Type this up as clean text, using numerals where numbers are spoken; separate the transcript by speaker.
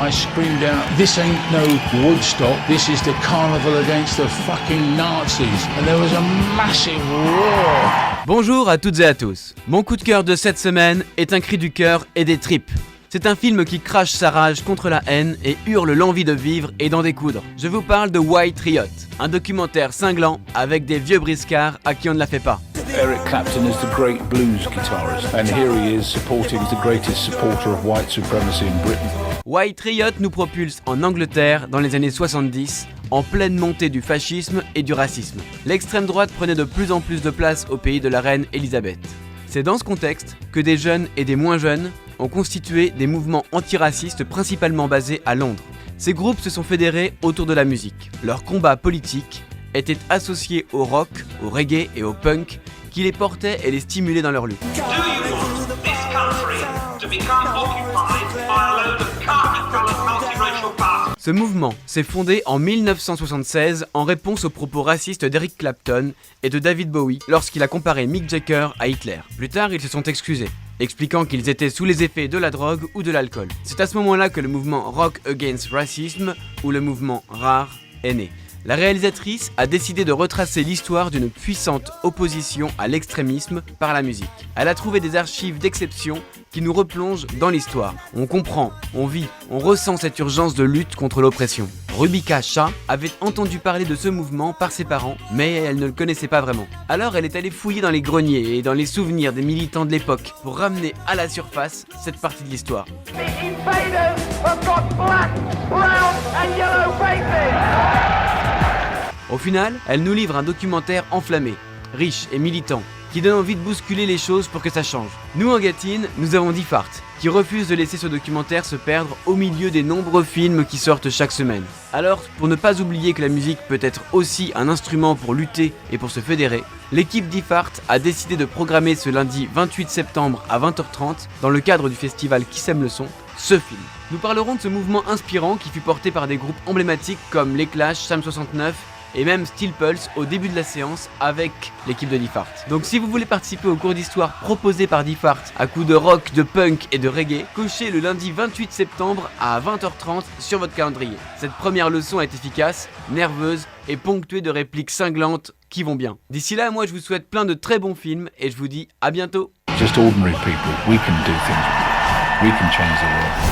Speaker 1: I screamed out, "This ain't no Woodstock, this is the carnival against the fucking Nazis." And there was a massive roar.
Speaker 2: Bonjour à toutes et à tous. Mon coup de cœur de cette semaine est un cri du cœur et des tripes. C'est un film qui crache sa rage contre la haine et hurle l'envie de vivre et d'en découdre. Je vous parle de White Riot, un documentaire cinglant avec des vieux briscards à qui on ne la fait pas.
Speaker 1: Eric Clapton is the great blues guitarist, and here he is supporting the greatest supporter of white supremacy in Britain.
Speaker 2: White Riot nous propulse en Angleterre dans les années 70, en pleine montée du fascisme et du racisme. L'extrême droite prenait de plus en plus de place au pays de la reine Elisabeth. C'est dans ce contexte que des jeunes et des moins jeunes ont constitué des mouvements antiracistes principalement basés à Londres. Ces groupes se sont fédérés autour de la musique. Leur combat politique était associé au rock, au reggae et au punk qui les portaient et les stimulaient dans leur lutte. Ce mouvement s'est fondé en 1976 en réponse aux propos racistes d'Eric Clapton et de David Bowie lorsqu'il a comparé Mick Jagger à Hitler. Plus tard, ils se sont excusés, expliquant qu'ils étaient sous les effets de la drogue ou de l'alcool. C'est à ce moment-là que le mouvement Rock Against Racism, ou le mouvement RAR, est né. La réalisatrice a décidé de retracer l'histoire d'une puissante opposition à l'extrémisme par la musique. Elle a trouvé des archives d'exception qui nous replongent dans l'histoire. On comprend, on vit, on ressent cette urgence de lutte contre l'oppression. Rubika Shah avait entendu parler de ce mouvement par ses parents, mais elle ne le connaissait pas vraiment. Alors elle est allée fouiller dans les greniers et dans les souvenirs des militants de l'époque pour ramener à la surface cette partie de l'histoire. Au final, elle nous livre un documentaire enflammé, riche et militant, qui donne envie de bousculer les choses pour que ça change. Nous en Gâtine, nous avons Diffart, qui refuse de laisser ce documentaire se perdre au milieu des nombreux films qui sortent chaque semaine. Alors, pour ne pas oublier que la musique peut être aussi un instrument pour lutter et pour se fédérer, l'équipe Diffart a décidé de programmer ce lundi 28 septembre à 20h30, dans le cadre du festival Qui sème le son, ce film. Nous parlerons de ce mouvement inspirant qui fut porté par des groupes emblématiques comme Les Clash, Sam 69, et même Steel Pulse au début de la séance avec l'équipe de Diffart. Donc si vous voulez participer au cours d'histoire proposé par Diffart à coups de rock, de punk et de reggae, cochez le lundi 28 septembre à 20h30 sur votre calendrier. Cette première leçon est efficace, nerveuse et ponctuée de répliques cinglantes qui vont bien. D'ici là, moi je vous souhaite plein de très bons films et je vous dis à bientôt.
Speaker 1: Just ordinary people, we can do things. We can change the world.